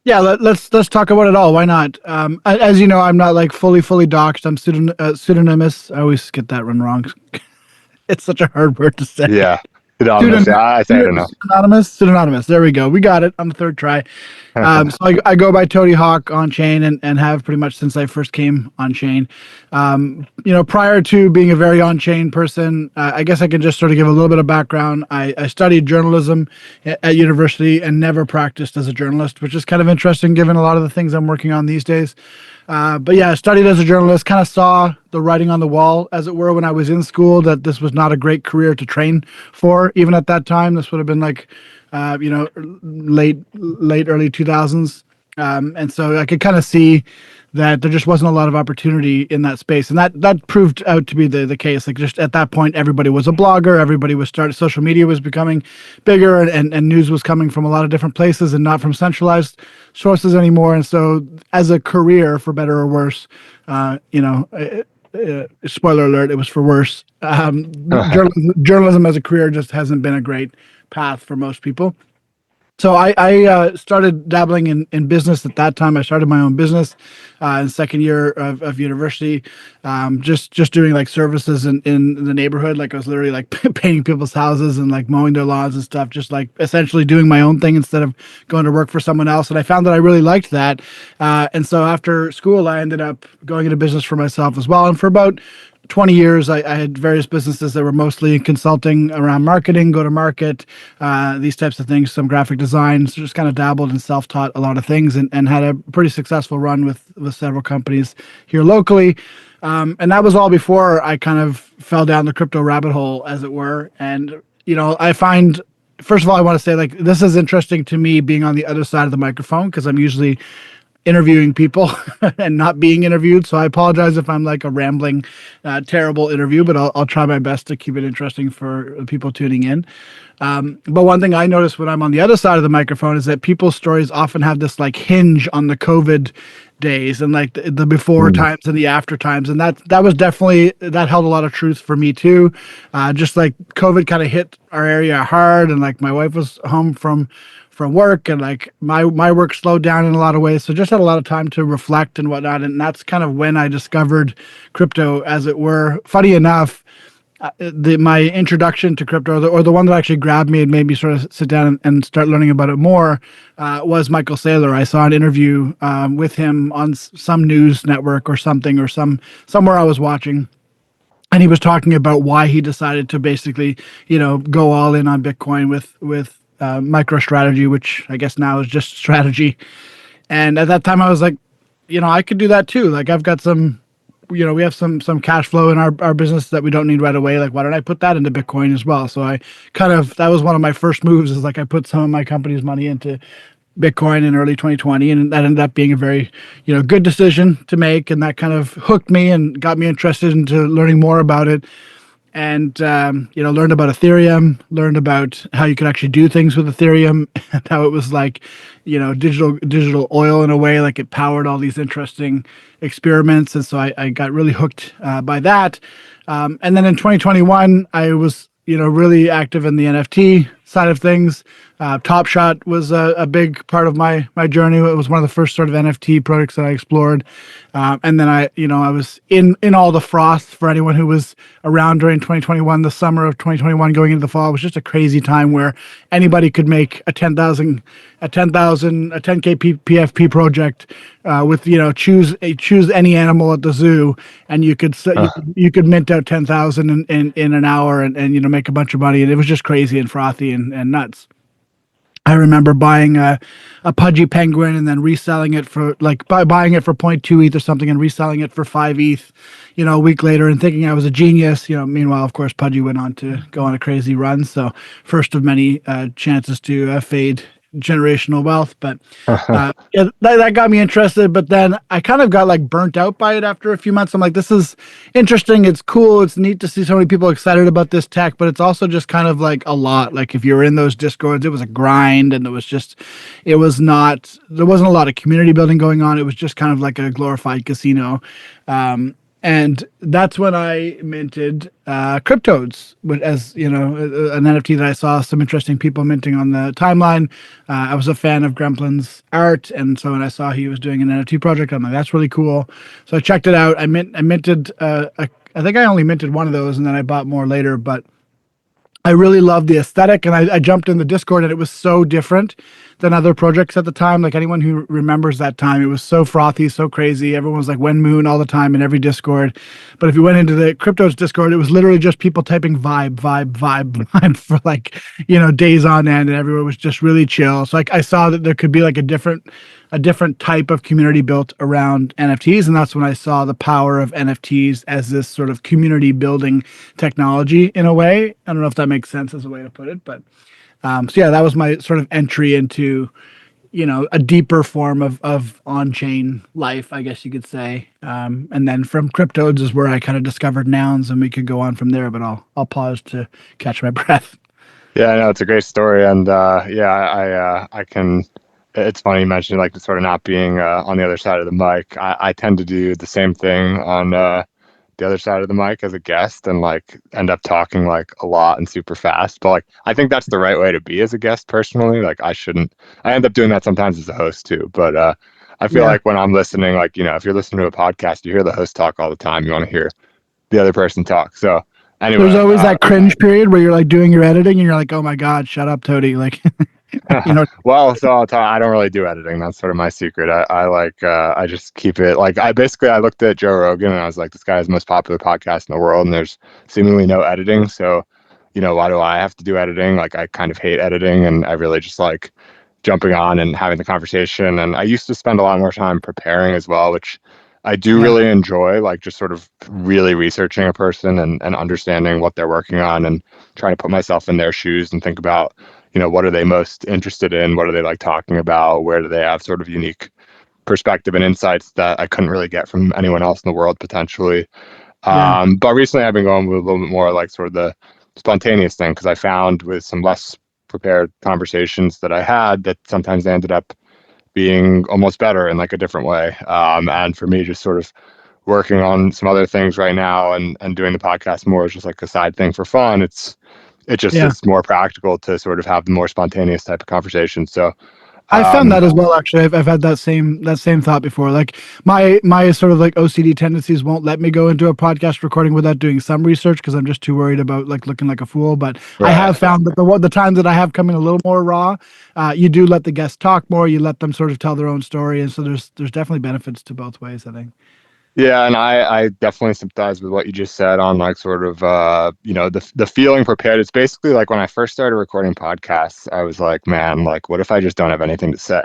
Yeah, let's talk about it all. Why not? As you know, I'm not like fully doxxed. I'm pseudonymous. I always get that one wrong. It's such a hard word to say. Yeah, anonymous. Pseudonym, Yeah, I say it enough. pseudonymous. There we go. We got it on the third try. So I go by Tony Hawk on chain and have pretty much since I first came on chain. Prior to being a very on chain person, I guess I can just sort of give a little bit of background. I studied journalism at university and never practiced as a journalist, which is kind of interesting given a lot of the things I'm working on these days. But yeah, I studied as a journalist, kind of saw the writing on the wall, as it were, when I was in school, that this was not a great career to train for. Even at that time, this would have been like, late early 2000s. And so I could kind of see that there just wasn't a lot of opportunity in that space. And that proved out to be the case. Like just at that point, everybody was a blogger. Everybody was started. Social media was becoming bigger and news was coming from a lot of different places and not from centralized sources anymore. And so as a career, for better or worse, spoiler alert, it was for worse. Journalism as a career just hasn't been a great path for most people. So I started dabbling in business at that time. I started my own business in second year of university, just doing like services in the neighborhood. Like I was literally like painting people's houses and like mowing their lawns and stuff, just like essentially doing my own thing instead of going to work for someone else. And I found that I really liked that. And so after school, I ended up going into business for myself as well. And for about 20 years, I had various businesses that were mostly consulting around marketing, go to market, these types of things, some graphic design. So just kind of dabbled and self-taught a lot of things and had a pretty successful run with several companies here locally. And that was all before I kind of fell down the crypto rabbit hole, as it were. And, I find, first of all, I want to say like this is interesting to me being on the other side of the microphone because I'm usually interviewing people and not being interviewed. So I apologize if I'm like a rambling, terrible interview, but I'll try my best to keep it interesting for people tuning in. But one thing I notice when I'm on the other side of the microphone is that people's stories often have this like hinge on the COVID days and like the before Mm. times and the after times. And that was definitely, that held a lot of truth for me too. Just like COVID kind of hit our area hard and like my wife was home from work and like my work slowed down in a lot of ways. So just had a lot of time to reflect and whatnot. And that's kind of when I discovered crypto, as it were. Funny enough, my introduction to crypto, or the one that actually grabbed me and made me sort of sit down and start learning about it more, was Michael Saylor. I saw an interview with him on some news network or something, or somewhere I was watching. And he was talking about why he decided to basically, go all in on Bitcoin with MicroStrategy, which I guess now is just strategy. And at that time, I was like, I could do that too. Like I've got some, we have some cash flow in our business that we don't need right away. Like, why don't I put that into Bitcoin as well? So I that was one of my first moves, is like I put some of my company's money into Bitcoin in early 2020, and that ended up being a very, good decision to make. And that kind of hooked me and got me interested into learning more about it. And learned about Ethereum, learned about how you could actually do things with Ethereum, and how it was like, digital oil in a way, like it powered all these interesting experiments. And so I got really hooked by that. And then in 2021, I was really active in the NFT side of things. Top Shot was a big part of my journey. It was one of the first sort of NFT products that I explored. And then I was in all the froth. For anyone who was around during 2021, the summer of 2021 going into the fall, was just a crazy time where anybody could make a 10K PFP project with, choose any animal at the zoo, and you could you could mint out 10,000 in an hour and make a bunch of money. And it was just crazy and frothy and nuts. I remember buying a Pudgy Penguin and then reselling it for buying it for zero point 0.2 ETH or something and reselling it for 5 ETH, a week later, and thinking I was a genius. Meanwhile, of course, Pudgy went on to go on a crazy run. So first of many chances to fade generational wealth. But yeah, that got me interested. But then I kind of got like burnt out by it after a few months. I'm like, this is interesting. It's cool. It's neat to see so many people excited about this tech, but it's also just kind of like a lot. Like if you were in those discords, it was a grind, and there wasn't a lot of community building going on. It was just kind of like a glorified casino. And that's when I minted Cryptodes, as you know, an NFT that I saw some interesting people minting on the timeline. I was a fan of Gremplin's art, and so when I saw he was doing an NFT project, I'm like, that's really cool. So I checked it out. I minted. I think I only minted one of those, and then I bought more later. But I really loved the aesthetic, and I jumped in the Discord, and it was so different than other projects at the time. Like anyone who remembers that time, it was so frothy, so crazy. Everyone was like "When Moon" all the time in every Discord. But if you went into the Cryptos Discord, it was literally just people typing "vibe, vibe, vibe, vibe" for like days on end, and everyone was just really chill. So like I saw that there could be like a different type of community built around NFTs. And that's when I saw the power of NFTs as this sort of community building technology in a way. I don't know if that makes sense as a way to put it, but so yeah, that was my sort of entry into, a deeper form of on-chain life, I guess you could say. And then from Cryptodes is where I kind of discovered nouns, and we could go on from there, but I'll pause to catch my breath. Yeah, no, it's a great story, and yeah, I can. It's funny you mentioned like sort of not being on the other side of the mic. I tend to do the same thing on the other side of the mic as a guest, and like end up talking like a lot and super fast. But like I think that's the right way to be as a guest personally. Like I shouldn't. I end up doing that sometimes as a host too. But I feel Yeah. like when I'm listening, like if you're listening to a podcast, you hear the host talk all the time. You want to hear the other person talk. So There's anyway, always that cringe period where you're like doing your editing and you're like, oh my God, shut up, Toady. Like, you know, well, so I'll tell I don't really do editing. That's sort of my secret. I like I just keep it like I looked at Joe Rogan and I was like, this guy is the most popular podcast in the world, and there's seemingly no editing. So, why do I have to do editing? Like I kind of hate editing, and I really just like jumping on and having the conversation. And I used to spend a lot more time preparing as well, which I do yeah, really enjoy, like just sort of really researching a person and understanding what they're working on and trying to put myself in their shoes and think about what are they most interested in? What are they like talking about? Where do they have sort of unique perspective and insights that I couldn't really get from anyone else in the world potentially? yeah, But recently I've been going with a little bit more like sort of the spontaneous thing because I found with some less prepared conversations that I had that sometimes they ended up being almost better in like a different way. And for me, just sort of working on some other things right now and doing the podcast more is just like a side thing for fun. yeah. It's more practical to sort of have the more spontaneous type of conversation. So I found that um as well. Actually, I've had that same thought before. Like my sort of like OCD tendencies won't let me go into a podcast recording without doing some research because I'm just too worried about like looking like a fool. But I right. have found that the times that I have come in a little more raw, you do let the guests talk more. You let them sort of tell their own story, and so there's definitely benefits to both ways, I think. Yeah, and I definitely sympathize with what you just said on like sort of the feeling prepared. It's basically like when I first started recording podcasts, I was like, man, like what if I just don't have anything to say?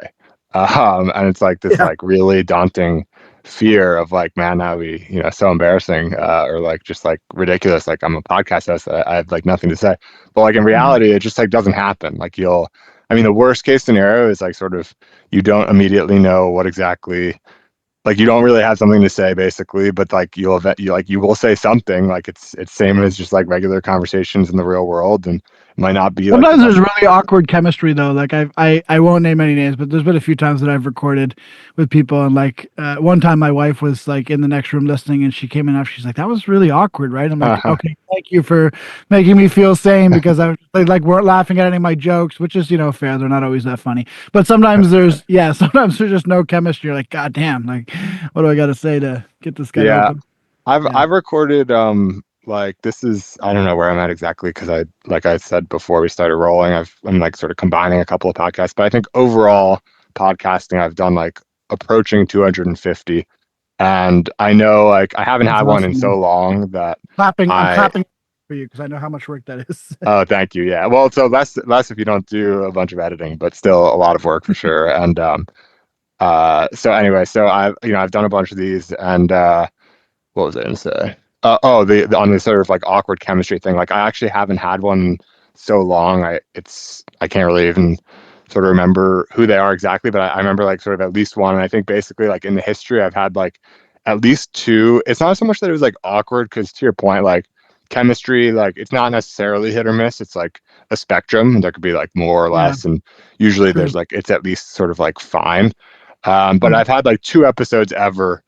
And it's like this Yeah, like really daunting fear of like, man, that would be so embarrassing or like just like ridiculous. Like I'm a podcast host, I have like nothing to say. But like in mhm. reality, it just like doesn't happen. Like I mean, the worst case scenario is like sort of you don't immediately know what exactly like you don't really have something to say basically, but like you will say something like it's same as just like regular conversations in the real world, and it might not be like the Sometimes best. there's really awkward chemistry though. Like I won't name any names, but there's been a few times that I've recorded with people, and like one time my wife was like in the next room listening, and she came in after. She's like, "That was really awkward, right?" I'm like, "Okay, thank you for making me feel sane," because I was like weren't laughing at any of my jokes, which is fair. They're not always that funny, but sometimes sometimes there's just no chemistry. You're like, God damn, like what do I got to say to get this guy Yeah, open? I've Yeah, I've recorded like this is I don't know where I'm at exactly because I like I said before we started rolling, I'm like sort of combining a couple of podcasts, but I think overall podcasting I've done like approaching 250, and I know like I haven't that's had one in awesome, so man. long that Clapping, I'm I clapping for you because I know how much work that is. Oh, thank you. Yeah. Well, so less if you don't do a bunch of editing, but still a lot of work for sure. And so anyway, so I've done a bunch of these, and what was I gonna say? On the sort of like awkward chemistry thing. Like I actually haven't had one so long. I can't really even sort of remember who they are exactly, but I remember like sort of at least one. And I think basically like in the history, I've had like at least two. It's not so much that it was like awkward because to your point, like chemistry, like it's not necessarily hit or miss. It's like a spectrum. There could be like more or Yeah, less, and usually there's true. like it's at least sort of like fine. But Mhm. I've had like two episodes ever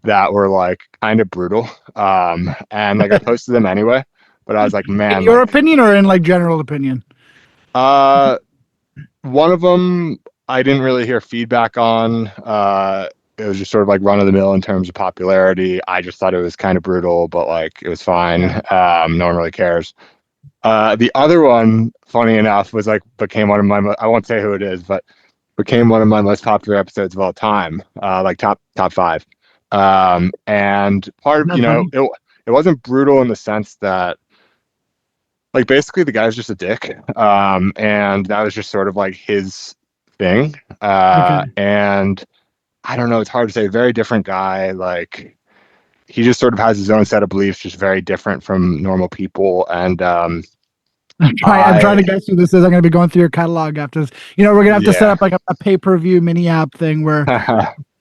that were like kind of brutal. And like I posted them anyway, but I was like, In man, your like, opinion or in like general opinion? uh, one of them I didn't really hear feedback on. It was just sort of like run of the mill in terms of popularity. I just thought it was kind of brutal, but like it was fine. Yeah. No one really cares. The other one, funny enough, was like became one of my, I won't say who it is, but became one of my most popular episodes of all time, like top five. And part Isn't of, that funny? it wasn't brutal in the sense that like basically the guy's just a dick. And that was just sort of like his thing. Okay. And I don't know, it's hard to say. Very different guy. Like he just sort of has his own set of beliefs, just very different from normal people. And I'm trying I to guess who this is. I'm going to be going through your catalog after this. We're going to have to set yeah. up like a pay-per-view mini app thing where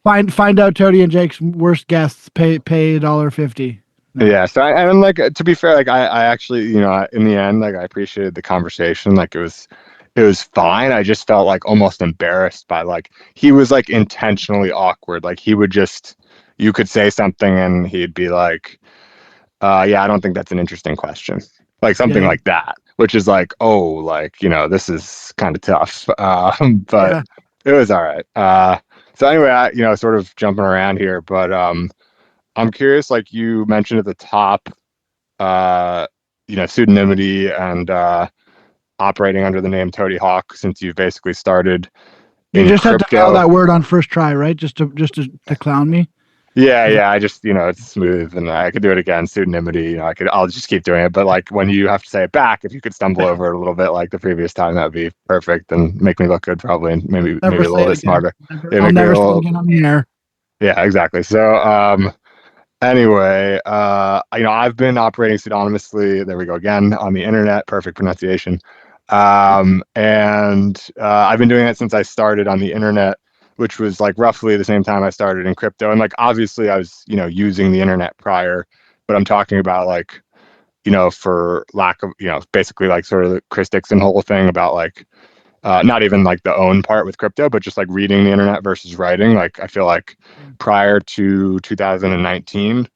find out Tony and Jake's worst guests, pay $1.50. No. Yeah, so and like to be fair, like I actually, in the end, like I appreciated the conversation. Like it was fine. I just felt like almost embarrassed by like he was like intentionally awkward. Like he would just you could say something and he'd be like, yeah, I don't think that's an interesting question. Like Yeah, something yeah. like that, which is like, oh, like, this is kind of tough. But Yeah. it was all right. So anyway, sort of jumping around here, but I'm curious, like you mentioned at the top, uh, pseudonymity and operating under the name Toady Hawk since you've basically started You in just had to nail crypto. that word on first try, right? Just to clown me. Yeah, Is that yeah. I just, it's smooth and I could do it again. Pseudonymity, I'll just keep doing it. But like when you have to say it back, if you could stumble over it a little bit like the previous time, that'd be perfect and make me look good probably and maybe never a say little it bit again? smarter. Never, Yeah, I'll make me a never say it little, again on the air. yeah, exactly. So, anyway, I've been operating pseudonymously. There we go again on the internet. Perfect pronunciation. And I've been doing it since I started on the internet, which was like roughly the same time I started in crypto. And like obviously I was, using the internet prior, but I'm talking about like, for lack of, basically like sort of the Chris Dixon whole thing about like not even like the own part with crypto, but just like reading the internet versus writing. Like I feel like prior to 2019,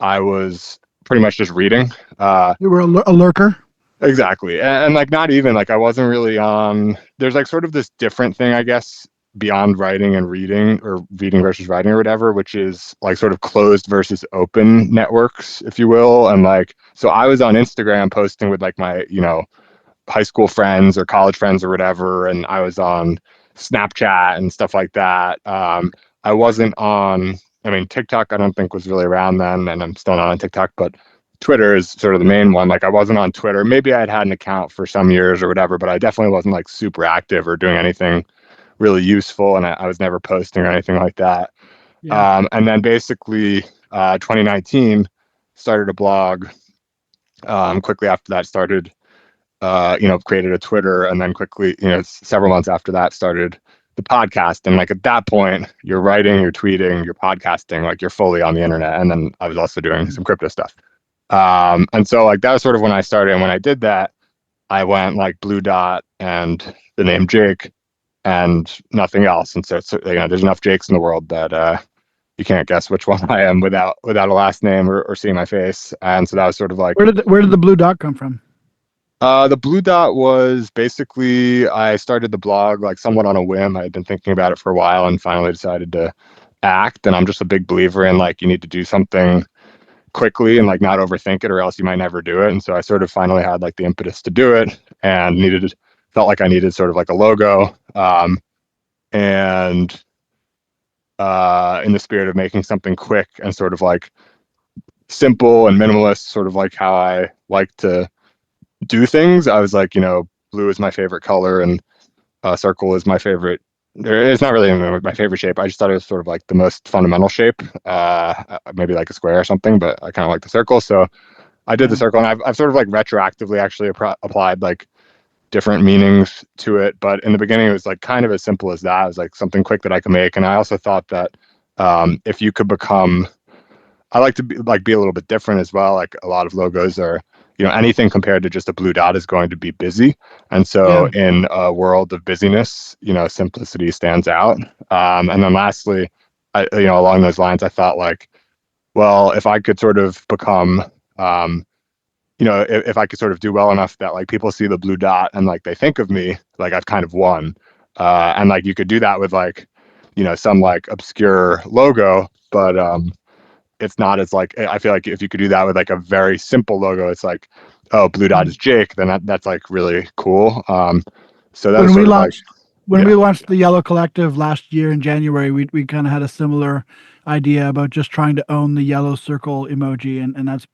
I was pretty much just reading. You were a lurker. Exactly. And like not even like I wasn't really on there's like sort of this different thing, I guess, beyond writing and reading or reading versus writing or whatever, which is like sort of closed versus open networks, if you will. And like so I was on Instagram posting with like my, high school friends or college friends or whatever, and I was on Snapchat and stuff like that. I wasn't on I mean TikTok I don't think was really around then and I'm still not on TikTok, but Twitter is sort of the main one. Like I wasn't on Twitter. Maybe I had an account for some years or whatever, but I definitely wasn't like super active or doing anything really useful. And I was never posting or anything like that. Yeah. And then basically 2019 started a blog. Quickly after that started, created a Twitter and then quickly, several months after that started the podcast. And like at that point, you're writing, you're tweeting, you're podcasting, like you're fully on the internet. And then I was also doing some crypto stuff. And so like that was sort of when I started. And when I did that, I went like Blue Dot and the name Jake and nothing else. And so it's, there's enough Jakes in the world that you can't guess which one I am without a last name or seeing my face. And so that was sort of like Where did the blue dot come from? the Blue Dot was basically I started the blog like somewhat on a whim. I had been thinking about it for a while and finally decided to act. And I'm just a big believer in like you need to do something quickly and like not overthink it or else you might never do it. And so I sort of finally had like the impetus to do it and felt like I needed sort of like a logo. And in the spirit of making something quick and sort of like simple and minimalist, sort of like how I like to do things, I was like, blue is my favorite color and circle is my favorite. It's not really my favorite shape. I just thought it was sort of like the most fundamental shape, maybe like a square or something, but I kind of like the circle. So I did the Yeah. circle and I've sort of like retroactively actually applied like different meanings to it. But in the beginning, it was like kind of as simple as that. It was like something quick that I could make. And I also thought that if you could become, I like to be a little bit different as well. Like a lot of logos are, anything compared to just a blue dot is going to be busy. And so Yeah. in a world of busyness, simplicity stands out. And then lastly, along those lines, I thought like well, if I could sort of become, if I could sort of do well enough that like people see the blue dot and like they think of me, like I've kind of won. And like you could do that with like, some like obscure logo, but it's not as like, I feel like if you could do that with like a very simple logo, it's like, oh, blue dot is Jake, then that's like really cool. So that's When we sort of like, launched when yeah, we launched the Yellow Collective last year in January, we kind of had a similar idea about just trying to own the yellow circle emoji, and that's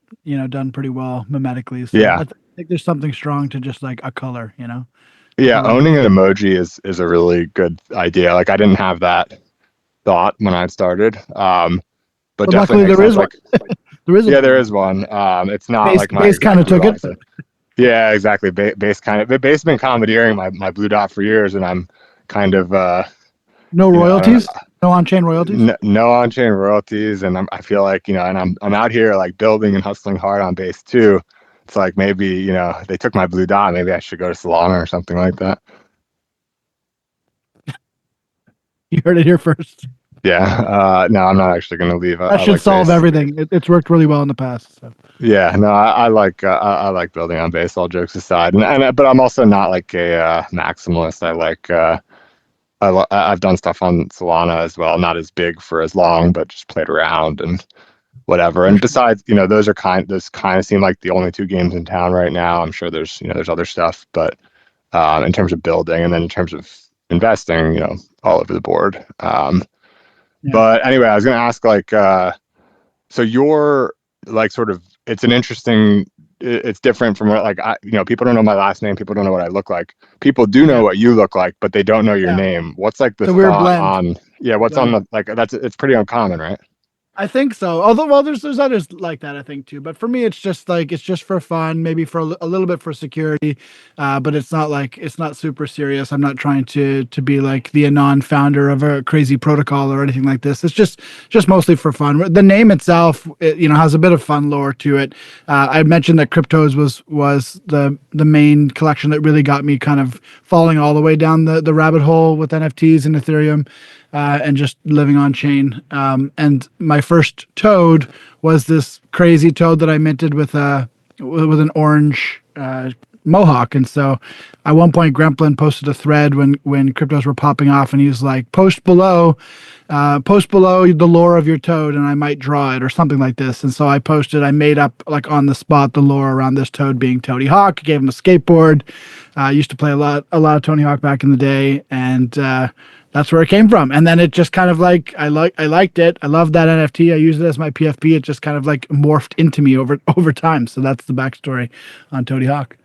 done pretty well mimetically. So yeah, I think there's something strong to just like a color, yeah. color. Owning an emoji is a really good idea. Like I didn't have that thought when I started, but But definitely luckily makes there sense. is one. Like, There is yeah, another there one. is one. It's not Base like my base kind exact of blue took dot. it. So yeah, exactly. Base kind of, base been commandeering my blue dot for years, and I'm kind of, No I don't know, royalties. No on-chain royalties. no on-chain royalties, and I feel like and I'm out here like building and hustling hard on base too. It's like maybe they took my blue dot. Maybe I should go to Solana or something like that. You heard it here first. Yeah. No, I'm not actually going to leave. That I should like solve base. everything. It's worked really well in the past. So. Yeah. No, I like building on base. All jokes aside, and but I'm also not like a maximalist. I like I've done stuff on Solana as well. Not as big for as long, but just played around and whatever. For And sure. besides, those kind of seem like the only two games in town right now. I'm sure there's other stuff, but in terms of building and then in terms of investing, all over the board. Yeah. But anyway, I was gonna ask like, so you're like sort of, it's an interesting, it's different from what like people don't know my last name, people don't know what I look like. People do know Yeah. what you look like, but they don't know your Yeah. name. What's like the It's a weird thought blend. on, yeah, what's on Blend. the like it's pretty uncommon, right? I think so. Although, well, there's others like that, I think too. But for me, it's just for fun, maybe for a little bit for security, but it's not super serious. I'm not trying to be like the anon founder of a crazy protocol or anything like this. It's just mostly for fun. The name itself, has a bit of fun lore to it. I mentioned that Cryptos was the main collection that really got me kind of falling all the way down the rabbit hole with NFTs and Ethereum. And just living on chain. And my first toad was this crazy toad that I minted with an orange mohawk. And so at one point, Gremplin posted a thread when cryptos were popping off, and he was like, post below the lore of your toad, and I might draw it or something like this. And so I made up like on the spot the lore around this toad being Tony Hawk. Gave him a skateboard. I used to play a lot of Tony Hawk back in the day, and that's where it came from. And then it just kind of like I liked it. I loved that NFT. I used it as my PFP. It just kind of like morphed into me over time. So that's the backstory on Tony Hawk.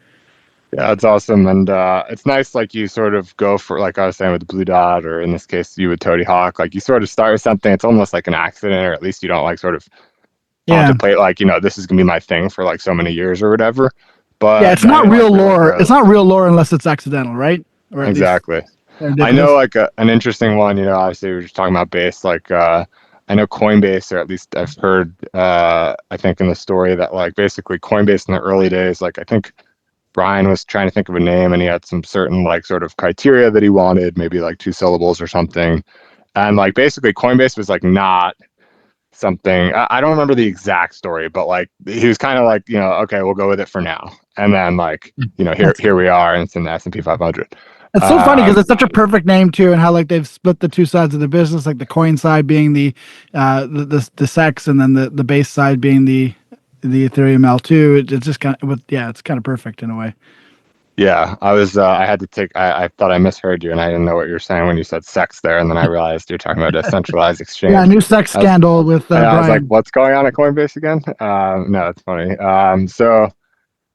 Yeah, it's awesome. And it's nice, like you sort of go for, like I was saying with the Blue Dot, or in this case, you with Toady Hawk, like you sort of start with something, it's almost like an accident, or at least you don't like sort of Yeah. contemplate, like, this is going to be my thing for like so many years or whatever. Yeah, But it's then not it like real really lore. It's grows. not real lore unless it's accidental, right? Or at least Exactly. I know serendipitous. like an interesting one, obviously we were just talking about base, like I know Coinbase, or at least I've heard, I think in the story that like basically Coinbase in the early days, like I think Brian was trying to think of a name and he had some certain like sort of criteria that he wanted, maybe like two syllables or something. And like basically Coinbase was like not something, I don't remember the exact story, but like he was kind of like, okay, we'll go with it for now. And then like, here That's here we are, and it's in the S&P 500. It's so funny because Um, it's such a perfect name too, and how like they've split the two sides of the business, like the coin side being the sex, and then the base side being the Ethereum L2. It's just kind of, yeah, it's kind of perfect in a way. yeah, I had to take, I thought I misheard you and I didn't know what you were saying when you said sex there. And then I realized you're talking about a centralized Yeah, exchange. new sex I was, scandal with I was like, Brian. what's going on at Coinbase again? No, it's funny.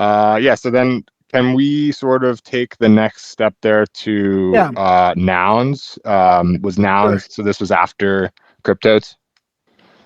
Yeah, so then can we sort of take the next step there to Yeah, nouns? Was sure. nouns, so this was after cryptos?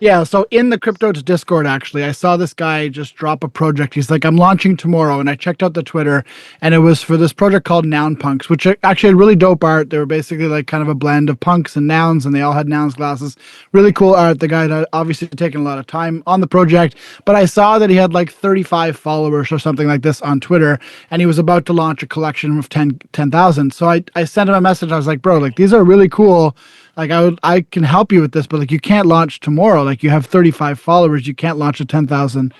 Yeah, so in the Crypto's Discord, actually, I saw this guy just drop a project. He's like, I'm launching tomorrow. And I checked out the Twitter, and it was for this project called Noun Punks, which actually had really dope art. They were basically like kind of a blend of punks and nouns, and they all had nouns glasses. Really cool art. The guy had obviously taken a lot of time on the project, but I saw that he had like 35 followers or something like this on Twitter, and he was about to launch a collection of 10,000. So I sent him a message. I was like, bro, like these are really cool. like I can help you with this, but like you can't launch tomorrow. Like you have 35 followers, you can't launch a 10,000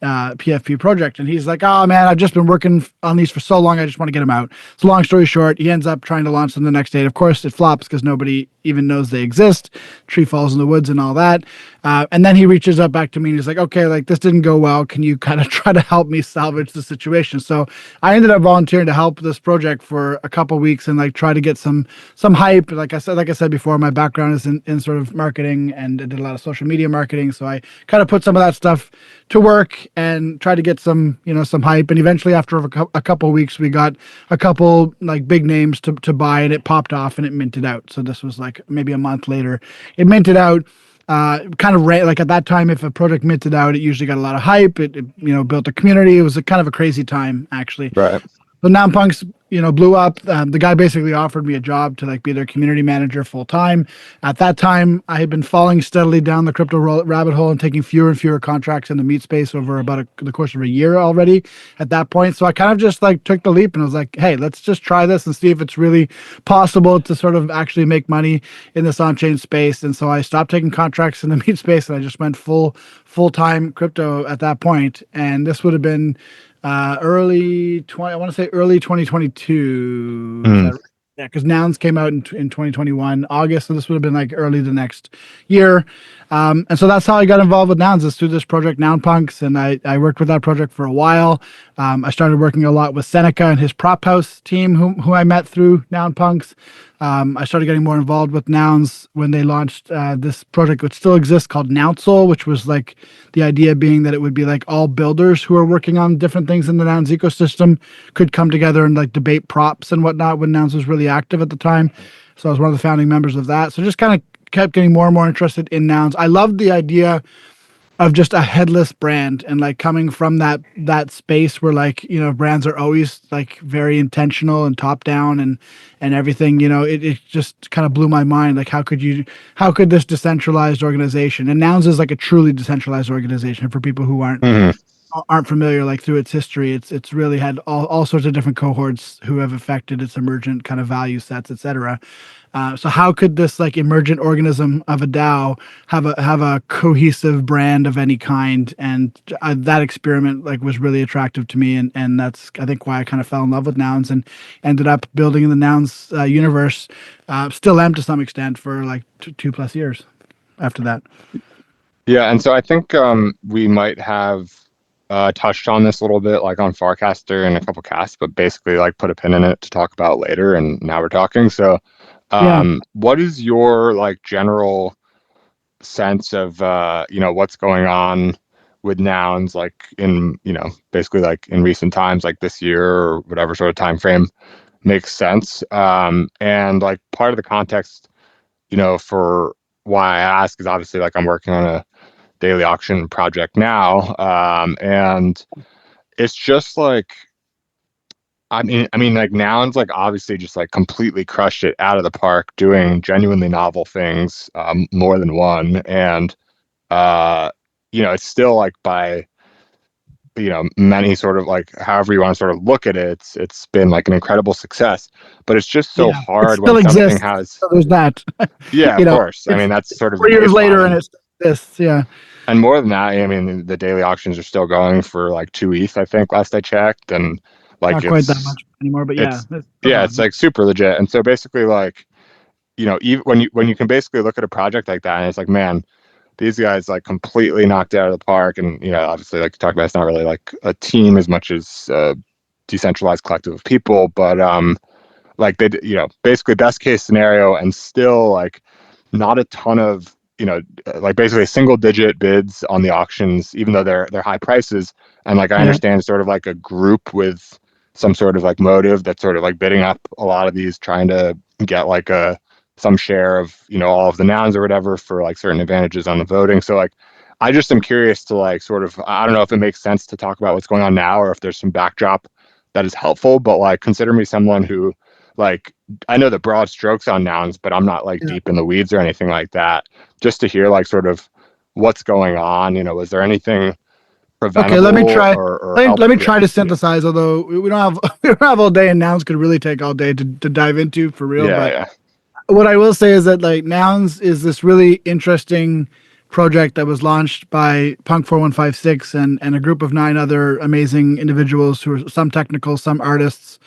PFP project. And he's like, oh man, I've just been working on these for so long. I just want to get them out. So long story short, he ends up trying to launch them the next day. Of course, it flops because nobody even knows they exist. Tree falls in the woods and all that. And then he reaches out back to me and he's like, okay, like this didn't go well. Can you kind of try to help me salvage the situation? So I ended up volunteering to help this project for a couple weeks and like try to get some hype. Like I said before, my background is in sort of marketing and I did a lot of social media marketing. So I kind of put some of that stuff to work and try to get some hype. And eventually after a couple of weeks, we got a couple like big names to buy and it popped off and it minted out. So this was like maybe a month later, it minted out. Kind of like at that time, if a project minted out, it usually got a lot of hype. It built a community. It was a kind of a crazy time actually. Right. So Noun Punks, blew up. The guy basically offered me a job to like be their community manager full time. At that time, I had been falling steadily down the crypto rabbit hole and taking fewer and fewer contracts in the meat space over about the course of a year already at that point. So I kind of just like took the leap and was like, hey, let's just try this and see if it's really possible to sort of actually make money in this on-chain space. And so I stopped taking contracts in the meat space and I just went full-time crypto at that point. And this would have been early 2022. Yeah, because Nouns came out in 2021 August, so this would have been like early the next year. And so that's how I got involved with Nouns, is through this project Noun Punks, and I worked with that project for a while. I started working a lot with Seneca and his prop house team, who I met through Noun Punks. I started getting more involved with Nouns when they launched this project, which still exists, called Nounsel, which was like the idea being that it would be like all builders who are working on different things in the Nouns ecosystem could come together and like debate props and whatnot when Nouns was really active at the time. So I was one of the founding members of that. So just kind of kept getting more and more interested in Nouns. I loved the idea of just a headless brand and like coming from that space where like brands are always like very intentional and top down and everything. It just kind of blew my mind. Like how could this decentralized organization, and Nouns is like a truly decentralized organization for people who aren't familiar, like through its history, it's really had all sorts of different cohorts who have affected its emergent kind of value sets, etc. So how could this like emergent organism of a DAO have a cohesive brand of any kind? And that experiment like was really attractive to me, and that's I think why I kind of fell in love with Nouns and ended up building in the Nouns universe. Still am to some extent for like 2+ years after that. Yeah, and so I think we might have touched on this a little bit, like on Farcaster and a couple casts, but basically like put a pin in it to talk about later. And now we're talking. So, what is your like general sense of what's going on with Nouns, like in basically like in recent times, like this year or whatever sort of time frame makes sense? And like part of the context, for why I ask is obviously like I'm working on a daily auction project now, and it's just like I mean like Nouns like obviously just like completely crushed it out of the park, doing genuinely novel things, more than one, and it's still like by many sort of like however you want to sort of look at it, it's been like an incredible success, but it's just so hard when something has so there's that. Of course. I mean that's sort of 4 years later and it's this, yeah. And more than that, I mean, the daily auctions are still going for like 2 ETH, I think, last I checked, and like not quite that much anymore, but it's like super legit. And so basically, like, even when you can basically look at a project like that, and it's like, man, these guys like completely knocked it out of the park. And obviously, like you talked about, it's not really like a team as much as a decentralized collective of people, but like they, basically best case scenario, and still like not a ton of like basically single digit bids on the auctions, even though they're high prices. And like I understand sort of like a group with some sort of like motive that's sort of like bidding up a lot of these, trying to get like some share of all of the Nouns or whatever for like certain advantages on the voting. So like I just am curious to like sort of, I don't know if it makes sense to talk about what's going on now or if there's some backdrop that is helpful, but like consider me someone who like I know the broad strokes on Nouns, but I'm not like deep in the weeds or anything like that. Just to hear like sort of what's going on, was there anything preventable? Okay, let me try. Let me help? try to synthesize. Although we don't have all day, and Nouns could really take all day to dive into for real. what I will say is that like Nouns is this really interesting project that was launched by Punk 4156 and a group of 9 other amazing individuals who are some technical, some artists,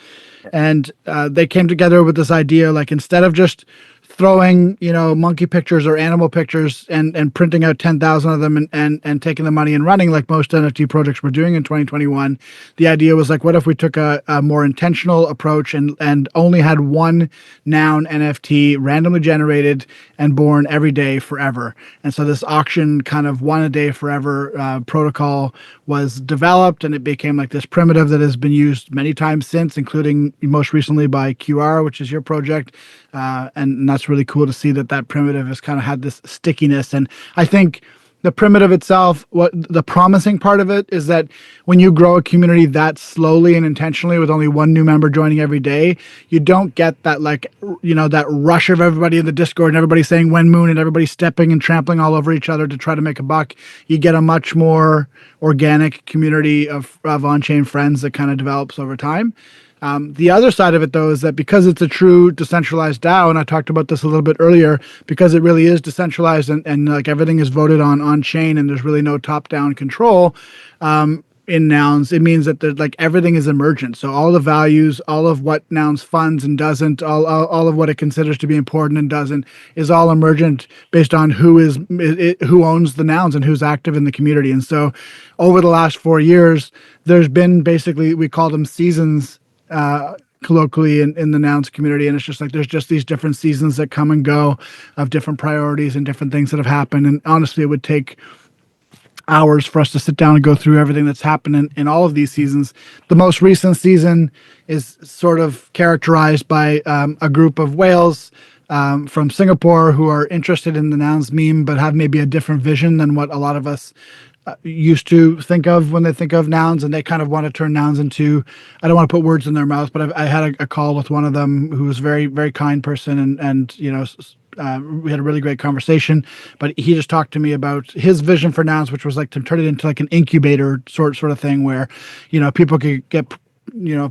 and they came together with this idea like instead of just throwing monkey pictures or animal pictures and printing out 10,000 of them and taking the money and running like most NFT projects were doing in 2021, the idea was like, what if we took a more intentional approach and only had one noun NFT randomly generated and born every day forever. And so this auction kind of one a day forever protocol was developed, and it became like this primitive that has been used many times since, including most recently by QR, which is your project. And that's really cool to see that that primitive has kind of had this stickiness. And I think the primitive itself, what the promising part of it is that when you grow a community that slowly and intentionally with only one new member joining every day, you don't get that like that rush of everybody in the Discord and everybody saying when moon and everybody stepping and trampling all over each other to try to make a buck. You get a much more organic community of on-chain friends that kind of develops over time. The other side of it, though, is that because it's a true decentralized DAO, and I talked about this a little bit earlier, because it really is decentralized and like everything is voted on chain and there's really no top down control in Nouns, it means that like everything is emergent. So all the values, all of what Nouns funds and doesn't, all of what it considers to be important and doesn't, is all emergent based on who owns the Nouns and who's active in the community. And so over the last 4 years, there's been basically, we call them seasons colloquially in the Nouns community, and it's just like there's just these different seasons that come and go of different priorities and different things that have happened. And honestly, it would take hours for us to sit down and go through everything that's happened in all of these seasons. The most recent season is sort of characterized by a group of whales from Singapore who are interested in the Nouns meme but have maybe a different vision than what a lot of us used to think of when they think of Nouns, and they kind of want to turn Nouns into, I don't want to put words in their mouth, but I had a call with one of them who was a very, very kind person, and we had a really great conversation, but he just talked to me about his vision for Nouns, which was like to turn it into like an incubator sort of thing where, people could get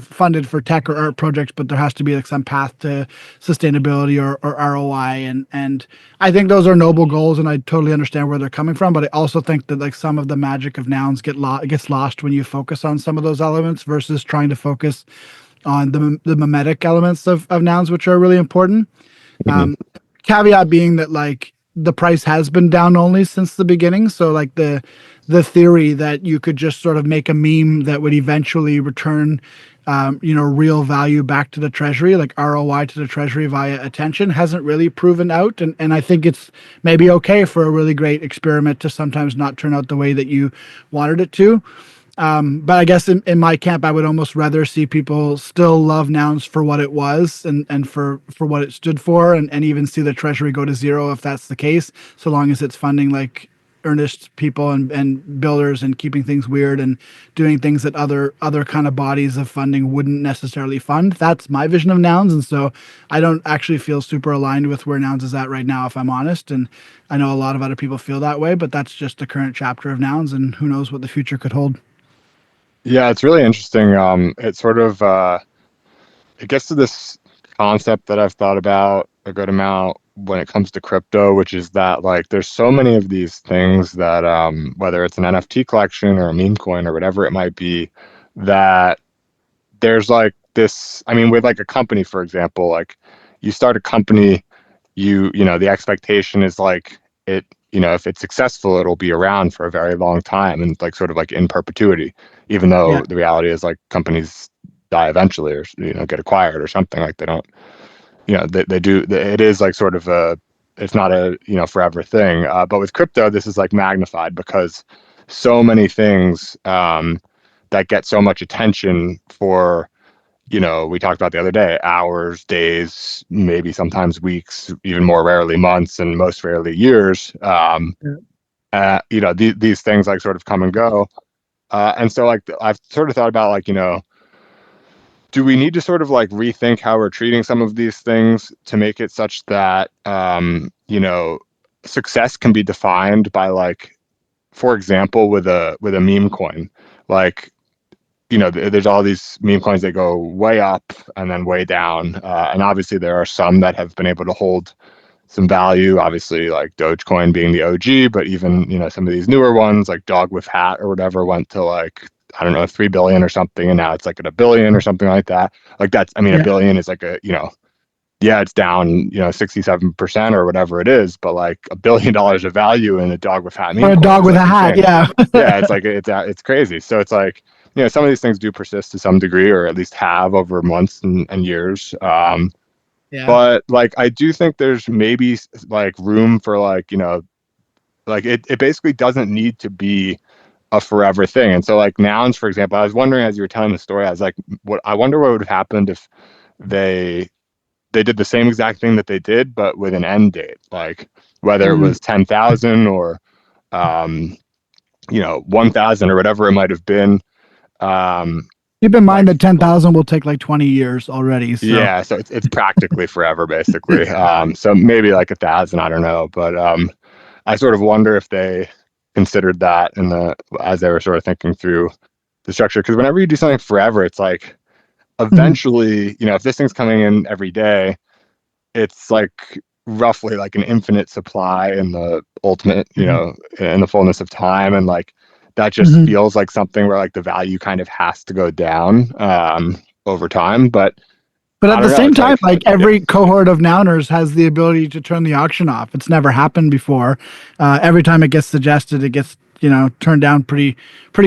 funded for tech or art projects, but there has to be like some path to sustainability or ROI. And I think those are noble goals, and I totally understand where they're coming from. But I also think that like some of the magic of Nouns gets lost when you focus on some of those elements versus trying to focus on the mimetic elements of Nouns, which are really important. Mhm. Caveat being that like the price has been down only since the beginning. So like the theory that you could just sort of make a meme that would eventually return real value back to the treasury, like ROI to the treasury via attention, hasn't really proven out. And I think it's maybe okay for a really great experiment to sometimes not turn out the way that you wanted it to. But I guess in my camp, I would almost rather see people still love Nouns for what it was and for what it stood for, and even see the treasury go to zero if that's the case, so long as it's funding like earnest people and builders and keeping things weird and doing things that other kind of bodies of funding wouldn't necessarily fund. That's my vision of Nouns. And so I don't actually feel super aligned with where Nouns is at right now, if I'm honest. And I know a lot of other people feel that way, but that's just the current chapter of Nouns, and who knows what the future could hold. Yeah, it's really interesting. It sort of it gets to this concept that I've thought about a good amount when it comes to crypto, which is that like there's so many of these things that whether it's an NFT collection or a meme coin or whatever it might be, that there's like this, I mean, with like a company, for example, like you start a company, the expectation is like it, if it's successful, it'll be around for a very long time and like sort of like in perpetuity, even Yeah. though the reality is like companies die eventually or, get acquired or something. Like they don't, they do, it is like sort of it's not a, forever thing. But with crypto, this is like magnified because so many things that get so much attention for, we talked about the other day, hours, days, maybe sometimes weeks, even more rarely months, and most rarely years. These things like sort of come and go. And so like I've sort of thought about like, do we need to sort of like rethink how we're treating some of these things to make it such that, success can be defined by like, for example, with a meme coin, like, there's all these meme coins that go way up and then way down. And obviously there are some that have been able to hold some value, obviously like Dogecoin being the OG, but even, some of these newer ones like Dog with Hat or whatever went to like, I don't know, 3 billion or something. And now it's like at a billion or something like that. Like that's, I mean, a Yeah. billion is like yeah, it's down, 67% or whatever it is, but like $1 billion of value in a Dog with Hat Or meme a coin dog is with like a hat. insane. Yeah. Yeah, it's like it's crazy. So it's like, some of these things do persist to some degree, or at least have over months and years. Yeah. But like I do think there's maybe like room for like, like it basically doesn't need to be a forever thing. And so like nouns, for example, I was wondering as you were telling the story, I was like, I wonder what would have happened if they did the same exact thing that they did, but with an end date, like whether it Mm. was 10,000 or, um, 1,000 or whatever it might have been. Um, Keep in mind like, that 10,000 will take like 20 years already. So yeah, so it's practically forever, basically. So maybe like 1,000, I don't know, but I sort of wonder if they considered that as they were sort of thinking through the structure. Because whenever you do something forever, it's like Mhm. eventually, if this thing's coming in every day, it's like roughly like an infinite supply in the ultimate, Mhm. in the fullness of time. And like that just Mhm. feels like something where like the value kind of has to go down over time. But But I at the don't know. same It's time, like, like yeah, every cohort of nouners has the ability to turn the auction off. It's never happened before. Every time it gets suggested, it gets turned down pretty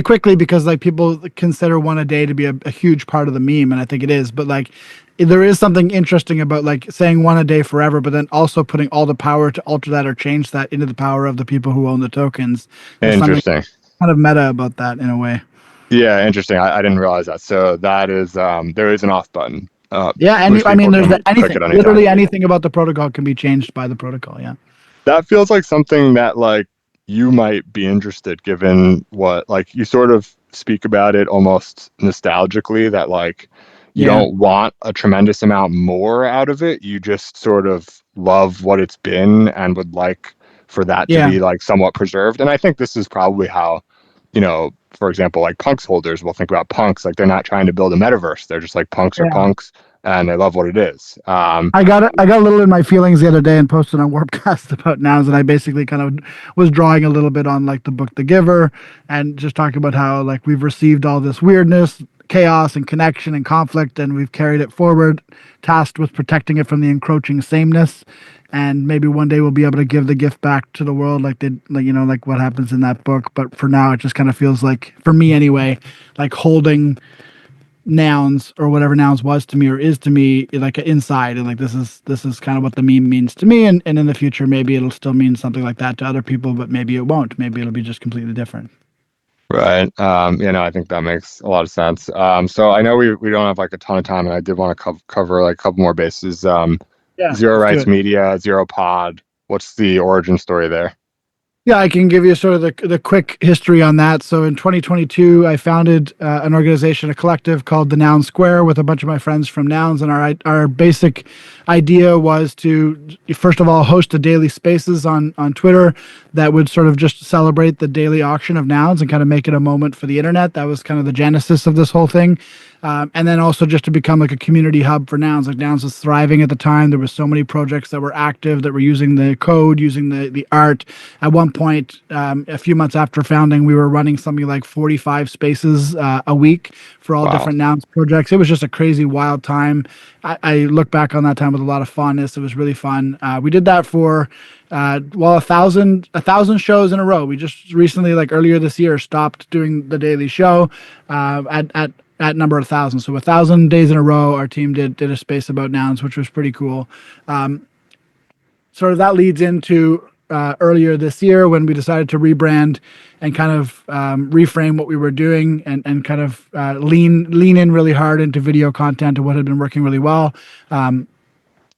quickly because like people consider one a day to be a huge part of the meme, and I think it is. But like there is something interesting about like saying one a day forever, but then also putting all the power to alter that or change that into the power of the people who own the tokens. There's something interesting. kind of meta about that in a way. Yeah, interesting. I didn't realize that. So that is there is an off button, Yeah, which I mean, people there's can click anything, at any time. literally anything about the protocol can be changed by the protocol. Yeah. That feels like something that like you might be interested, given what like you sort of speak about it almost nostalgically, that like you Yeah. don't want a tremendous amount more out of it. You just sort of love what it's been and would like for that to Yeah. be like somewhat preserved. And I think this is probably how, for example, like punks holders will think about punks. Like they're not trying to build a metaverse. They're just like punks are Yeah. punks and they love what it is. I got a little in my feelings the other day and posted on Warpcast about nouns, and I basically kind of was drawing a little bit on like the book The Giver, and just talking about how like we've received all this weirdness, chaos, and connection and conflict, and we've carried it forward, tasked with protecting it from the encroaching sameness. And maybe one day we'll be able to give the gift back to the world, like like what happens in that book. But for now, it just kind of feels like, for me anyway, like holding nouns or whatever nouns was to me or is to me like inside, and like this is kind of what the meme means to me, and in the future maybe it'll still mean something like that to other people, but maybe it won't, maybe it'll be just completely different. Right. I think that makes a lot of sense. So I know we don't have like a ton of time, and I did want to cover like a couple more bases. Yeah, Zero let's do Rights it. Media, Zero Pod. What's the origin story there? Yeah, I can give you sort of the quick history on that. So in 2022, I founded an organization, a collective called the Noun Square, with a bunch of my friends from Nouns, and our basic idea was to first of all host a daily spaces on Twitter that would sort of just celebrate the daily auction of nouns and kind of make it a moment for the internet. That was kind of the genesis of this whole thing. And then also just to become like a community hub for nouns. Like nouns was thriving at the time. There was so many projects that were active, that were using the code, using the art. At one point, a few months after founding, we were running something like 45 spaces a week for all Wow. different nouns projects. It was just a crazy, wild time. I look back on that time with a lot of fondness. It was really fun. We did that for a thousand shows in a row. We just recently, like earlier this year, stopped doing the daily show at number 1,000. So 1,000 days in a row, our team did a space about nouns, which was pretty cool. Sort of that leads into earlier this year when we decided to rebrand and kind of reframe what we were doing, and kind of lean in really hard into video content and what had been working really well.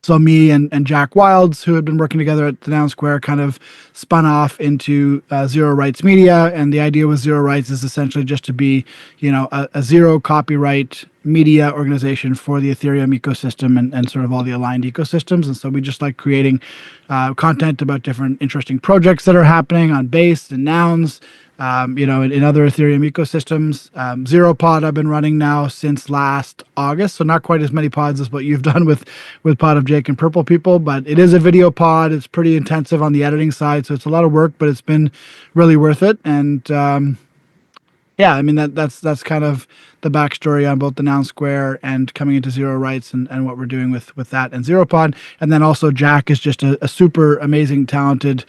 So me and Jack Wilds, who had been working together at the Noun Square, kind of spun off into Zero Rights Media, and the idea with Zero Rights is essentially just to be, a zero copyright media organization for the Ethereum ecosystem and sort of all the aligned ecosystems. And so we just like creating content about different interesting projects that are happening on Base and Nouns. in other Ethereum ecosystems. ZeroPod I've been running now since last August, so not quite as many pods as what you've done with Pod of Jake and Purple People, but it is a video pod. It's pretty intensive on the editing side, so it's a lot of work, but it's been really worth it. And yeah, I mean that's kind of the backstory on both the Noun Square and coming into Zero Rights and what we're doing with that and ZeroPod. And then also Jack is just a super amazing, talented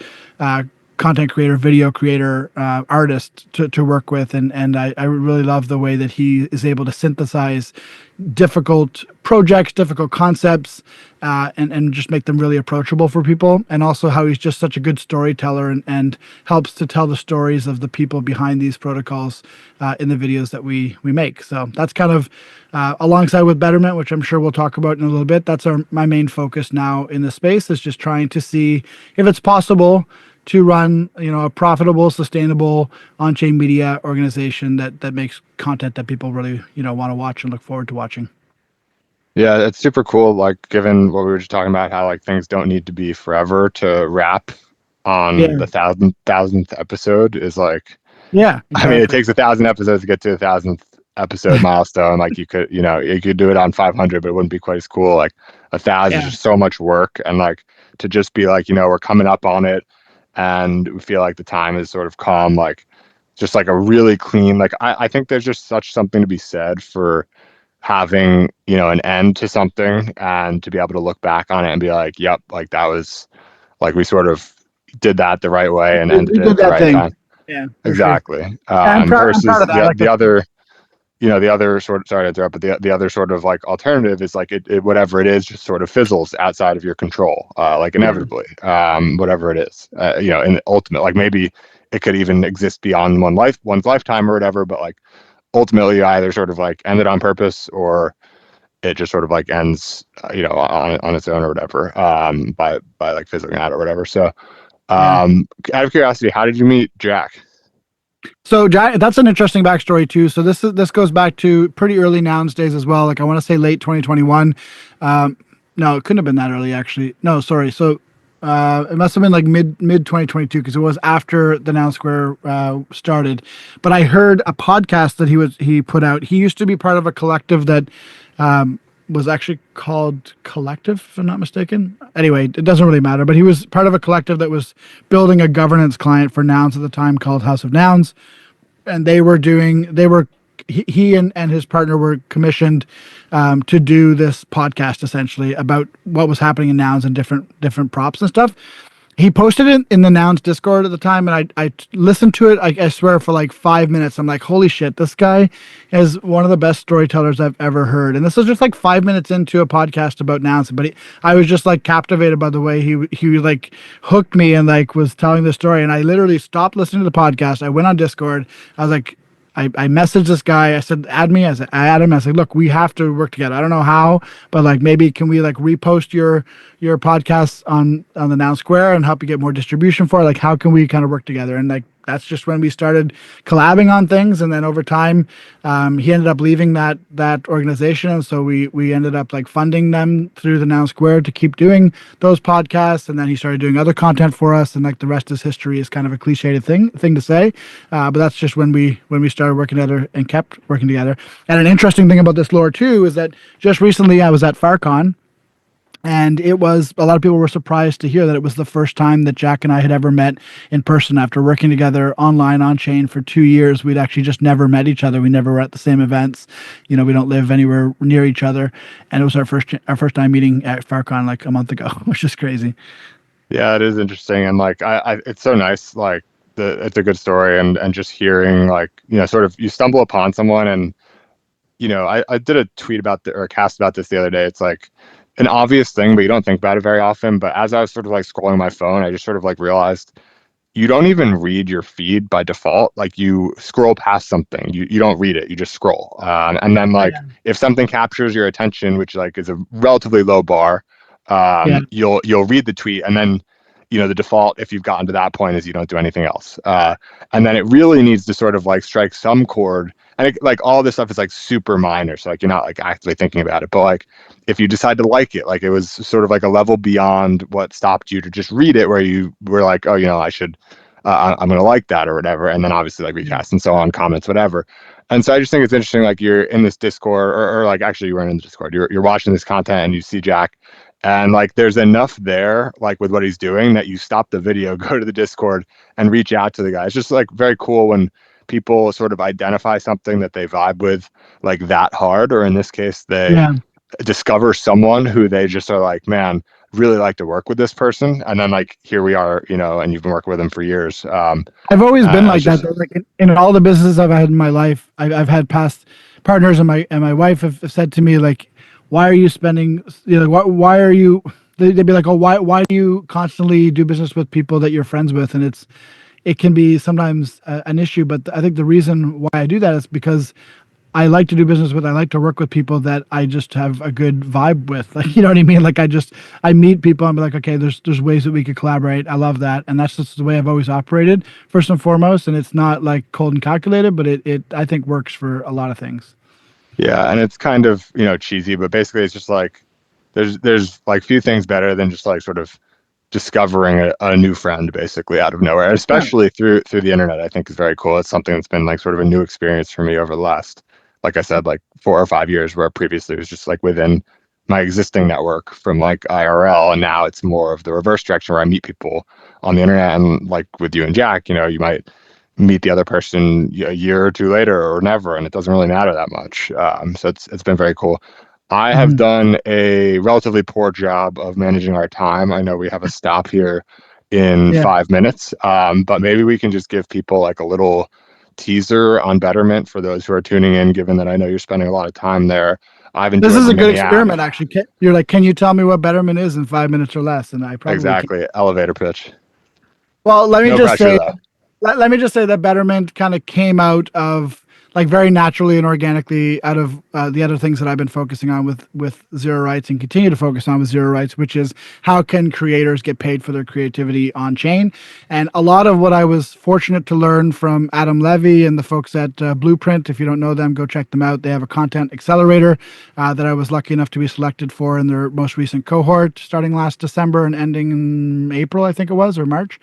content creator, video creator, artist to work with. And I really love the way that he is able to synthesize difficult projects, difficult concepts, and just make them really approachable for people. And also how he's just such a good storyteller and helps to tell the stories of the people behind these protocols in the videos that we make. So that's kind of alongside with Betterment, which I'm sure we'll talk about in a little bit. That's my main focus now in the space, is just trying to see if it's possible to run, a profitable, sustainable on-chain media organization that makes content that people really, want to watch and look forward to watching. Yeah, it's super cool. Like, given what we were just talking about, how like things don't need to be forever to wrap on the thousandth episode is like, yeah. Exactly. I mean, it takes 1,000 episodes to get to the 1,000th episode milestone. Like you could do it on 500, but it wouldn't be quite as cool. Like 1,000 is just so much work, and like to just be like, we're coming up on it. And we feel like the time is sort of calm, like just like a really clean, like I think there's just something to be said for having, an end to something and to be able to look back on it and be like, yep, like that was like we sort of did that the right way and ended it at the right time. Yeah, exactly. Sure. Versus I'm proud of that. The other, the other sort of, sorry to interrupt, but the other sort of like alternative is like it whatever it is just sort of fizzles outside of your control, like inevitably, whatever it is, in the ultimate, like maybe it could even exist beyond one's lifetime or whatever, but like ultimately either sort of like ended on purpose or it just sort of like ends, on its own or whatever, by like fizzling out or whatever. So, out of curiosity, how did you meet Jack? So that's an interesting backstory too. So this goes back to pretty early Nouns days as well. Like I want to say late 2021. No, it couldn't have been that early actually. No, sorry. So it must have been like mid 2022 because it was after the Noun Square started. But I heard a podcast that he put out. He used to be part of a collective that was actually called Collective, if I'm not mistaken. Anyway, it doesn't really matter, but he was part of a collective that was building a governance client for Nouns at the time called House of Nouns. And he and his partner were commissioned to do this podcast essentially about what was happening in Nouns and different props and stuff. He posted it in the Nouns Discord at the time, and I listened to it, I swear, for like 5 minutes. I'm like, holy shit, this guy is one of the best storytellers I've ever heard. And this was just like 5 minutes into a podcast about Nouns, but I was just like captivated by the way he like hooked me and like was telling the story. And I literally stopped listening to the podcast. I went on Discord. I was like, I messaged this guy. I said, add me. I add him. I said, look, we have to work together. I don't know how, but like maybe can we like repost your podcasts on the Noun Square and help you get more distribution for it? Like how can we kind of work together? And like that's just when we started collabing on things. And then over time, he ended up leaving that organization. And so we ended up like funding them through the Noun Square to keep doing those podcasts. And then he started doing other content for us. And like the rest is history is kind of a cliched thing to say. But that's just when we started working together and kept working together. And an interesting thing about this lore too is that just recently I was at FarCon. And it was, a lot of people were surprised to hear that it was the first time that Jack and I had ever met in person after working together online on chain for 2 years. We'd actually just never met each other. We never were at the same events. We don't live anywhere near each other. And it was our first time meeting at FarCon like a month ago, which is crazy. Yeah, it is interesting. And like, it's so nice. Like it's a good story and just hearing like, sort of you stumble upon someone and, I did a tweet or a cast about this the other day. It's like, an obvious thing, but you don't think about it very often. But as I was sort of like scrolling my phone, I just sort of like realized you don't even read your feed by default. Like you scroll past something, you don't read it, you just scroll. And then like if something captures your attention, which like is a relatively low bar, you'll read the tweet, and then the default, if you've gotten to that point, is you don't do anything else. And then it really needs to sort of like strike some chord. And like all this stuff is like super minor, so like you're not like actively thinking about it. But like if you decide to like it, like it was sort of like a level beyond what stopped you to just read it, where you were like, oh, I should I'm going to like that or whatever. And then obviously like recast and so on, comments, whatever. And so I just think it's interesting, like you're in this Discord or like actually you weren't in the Discord, you're watching this content and you see Jack and like there's enough there, like with what he's doing that you stop the video, go to the Discord and reach out to the guy. It's just like very cool when people sort of identify something that they vibe with like that hard, or in this case, they Yeah. discover someone who they just are like, man, really like to work with this person. And then like, here we are, you know, and you've been working with them for years. I've always been It's like that just, though. Like in all the businesses I've had in my life, I've had past partners, and my wife have said to me like, "Why are you spending? You know, why are you?" They'd be like, "Oh, why do you constantly do business with people that you're friends with?" And it can be sometimes an issue. But I think the reason why I do that is because I like to do business with. I like to work with people that I just have a good vibe with. Like, you know what I mean? Like I meet people. I'm like, okay, there's ways that we could collaborate. I love that, and that's just the way I've always operated first and foremost. And it's not like cold and calculated, but it I think works for a lot of things. yeah. And it's kind of, you know, cheesy, but basically it's just like, there's like few things better than just like sort of discovering a new friend basically out of nowhere, Yeah. especially through the internet. I think is very cool. It's something that's been like sort of a new experience for me over the last, like I said, like 4 or 5 years, where previously it was just like within my existing network from like IRL, and now it's more of the reverse direction where I meet people on the internet. And like with you and Jack, you know, you might meet the other person a year or two later or never, and it doesn't really matter that much. So it's been very cool. I have Mhm. done a relatively poor job of managing our time. I know we have a stop here in Yeah. 5 minutes, but maybe we can just give people like a little teaser on Betterment for those who are tuning in, given that I know you're spending a lot of time there. I've This enjoyed is the a good mini app. experiment, actually. You're like, can you tell me what Betterment is in 5 minutes or less? And I probably can. Exactly. Elevator pitch. Well, let me No just pressure say though. let me just say that Betterment kind of came out of like very naturally and organically out of the other things that I've been focusing on with Zero Rights and continue to focus on with Zero Rights, which is how can creators get paid for their creativity on chain. And a lot of what I was fortunate to learn from Adam Levy and the folks at Blueprint. If you don't know them, go check them out. They have a content accelerator that I was lucky enough to be selected for in their most recent cohort, starting last December and ending in April, I think it was, or March.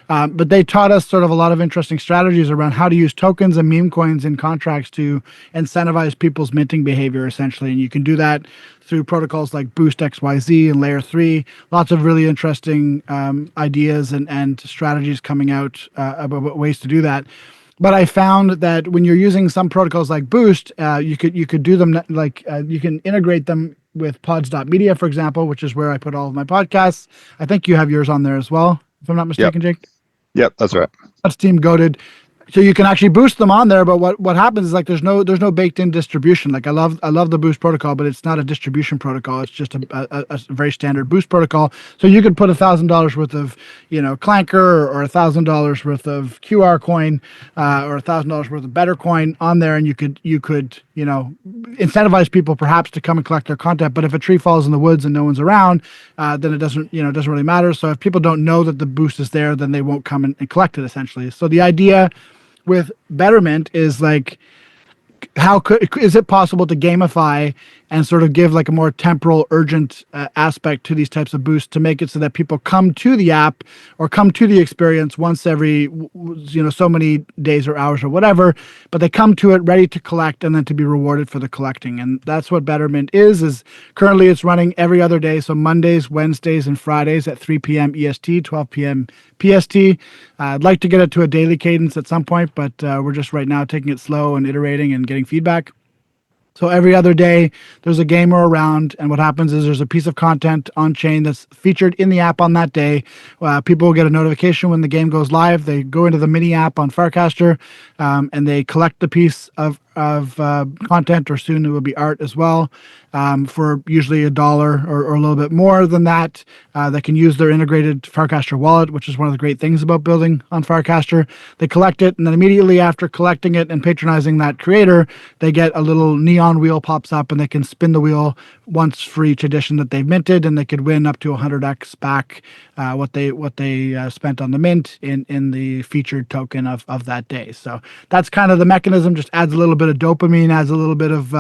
But they taught us sort of a lot of interesting strategies around how to use tokens and meme coins in contracts to incentivize people's minting behavior, essentially. And you can do that through protocols like Boost XYZ and Layer 3. Lots of really interesting ideas and strategies coming out about ways to do that. But I found that when you're using some protocols like Boost, you could do them like you can integrate them with pods.media, for example, which is where I put all of my podcasts. I think you have yours on there as well, if I'm not Yep. mistaken, Jake. Yep. That's right. That's Team Goated. So you can actually boost them on there, but what happens is like there's no baked in distribution. Like I love the boost protocol, but it's not a distribution protocol. It's just a very standard boost protocol. So you could put $1,000 worth of Clanker or $1,000 worth of QR coin or $1,000 worth of Better coin on there, and you could incentivize people perhaps to come and collect their content. But if a tree falls in the woods and no one's around, then it doesn't really matter. So if people don't know that the boost is there, then they won't come and collect it essentially. So the idea with Betterment is like, how is it possible to gamify and sort of give like a more temporal, urgent aspect to these types of boosts to make it so that people come to the app or come to the experience once every so many days or hours or whatever, but they come to it ready to collect and then to be rewarded for the collecting. And that's what Betterment is currently it's running every other day, so Mondays, Wednesdays, and Fridays at 3 p.m. EST, 12 p.m. PST. I'd like to get it to a daily cadence at some point, but we're just right now taking it slow and iterating and getting feedback. So every other day, there's a gamer around, and what happens is there's a piece of content on chain that's featured in the app on that day. People will get a notification when the game goes live. They go into the mini app on Farcaster, and they collect the piece of content, or soon it will be art as well, for usually $1 or a little bit more than that. They can use their integrated Farcaster wallet, which is one of the great things about building on Farcaster. They collect it, and then immediately after collecting it and patronizing that creator, they get a little neon wheel pops up, and they can spin the wheel once for each edition that they've minted, and they could win up to 100x back what they spent on the mint in the featured token of that day. So that's kind of the mechanism. Just adds a little bit bit of dopamine, adds a little bit of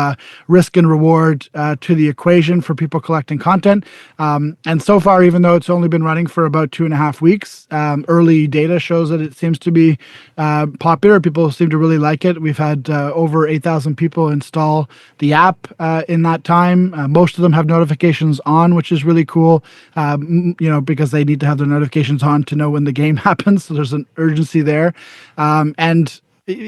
risk and reward to the equation for people collecting content. And so far, even though it's only been running for about 2.5 weeks, early data shows that it seems to be popular. People seem to really like it. We've had over 8,000 people install the app in that time. Most of them have notifications on, which is really cool, because they need to have their notifications on to know when the game happens. So there's an urgency there. And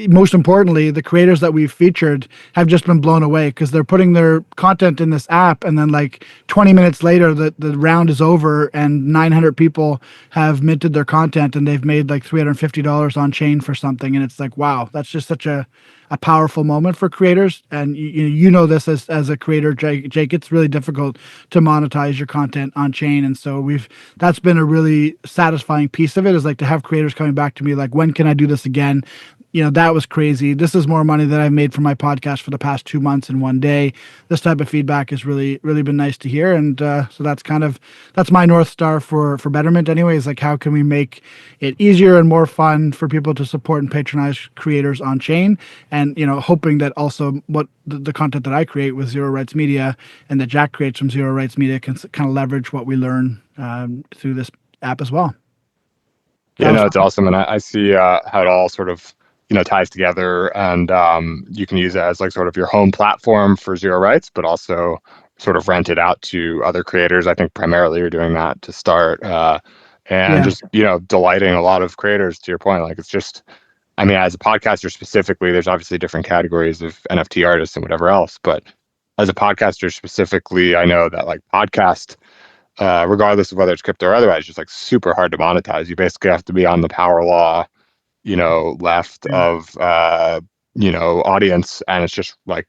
most importantly, the creators that we've featured have just been blown away because they're putting their content in this app, and then like 20 minutes later, the round is over and 900 people have minted their content and they've made like $350 on chain for something. And it's like, wow, that's just such a powerful moment for creators. And you know this as a creator, Jake, it's really difficult to monetize your content on chain. And so that's been a really satisfying piece of it, is like to have creators coming back to me like, when can I do this again? That was crazy. This is more money than I've made from my podcast for the past 2 months in one day. This type of feedback has really, really been nice to hear. And so that's my North Star for Betterment anyways. Like, how can we make it easier and more fun for people to support and patronize creators on chain? And, hoping that also what the content that I create with Zero Rights Media and that Jack creates from Zero Rights Media can kind of leverage what we learn through this app as well. Yeah, no, it's awesome. And I see how it all sort of ties together, and you can use it as like sort of your home platform for Zero Rights, but also sort of rent it out to other creators. I think primarily you're doing that to start, just delighting a lot of creators. To your point, like, it's just, I mean, as a podcaster specifically, there's obviously different categories of NFT artists and whatever else, but as a podcaster specifically, I know that like podcast, regardless of whether it's crypto or otherwise, just like super hard to monetize. You basically have to be on the power law left of audience, and it's just like,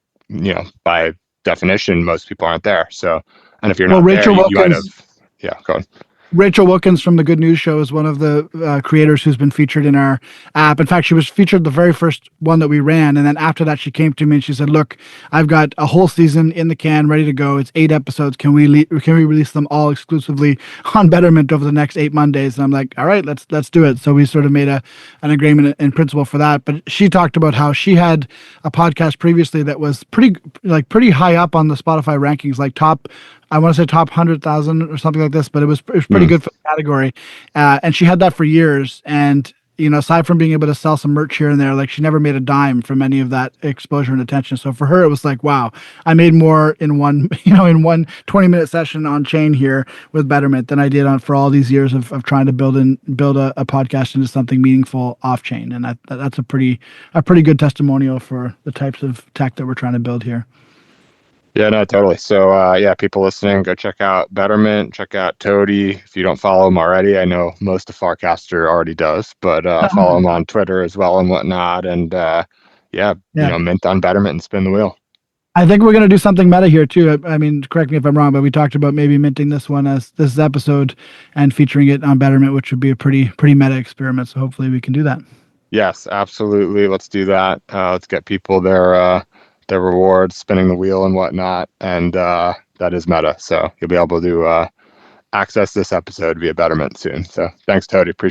by definition, most people aren't there. So, and if you're not Rachel there, you might Wilkins, have, go on. Rachel Wilkins from the Good News Show is one of the creators who's been featured in our app. In fact, she was featured the very first one that we ran. And then after that, she came to me and she said, look, I've got a whole season in the can ready to go. It's 8 episodes. Can we release them all exclusively on Betterment over the next 8 Mondays? And I'm like, all right, let's do it. So we sort of made an agreement in principle for that. But she talked about how she had a podcast previously that was pretty high up on the Spotify rankings, like top 100,000 or something like this, but it was pretty good for the category. And she had that for years. And, aside from being able to sell some merch here and there, like, she never made a dime from any of that exposure and attention. So for her, it was like, wow, I made more in one 20-minute session on chain here with Betterment than I did for all these years of trying to build a podcast into something meaningful off chain. And that's a pretty good testimonial for the types of tech that we're trying to build here. Yeah, no, totally. So, people listening, go check out Betterment, check out Toady. If you don't follow him already, I know most of Farcaster already does, but follow him on Twitter as well and whatnot. And mint on Betterment and spin the wheel. I think we're going to do something meta here too. I mean, correct me if I'm wrong, but we talked about maybe minting this one as this episode and featuring it on Betterment, which would be a pretty meta experiment. So hopefully we can do that. Yes, absolutely. Let's do that. Let's get people their rewards, spinning the wheel and whatnot, and that is meta. So you'll be able to access this episode via Betterment soon. So thanks, Toady. Appreciate it.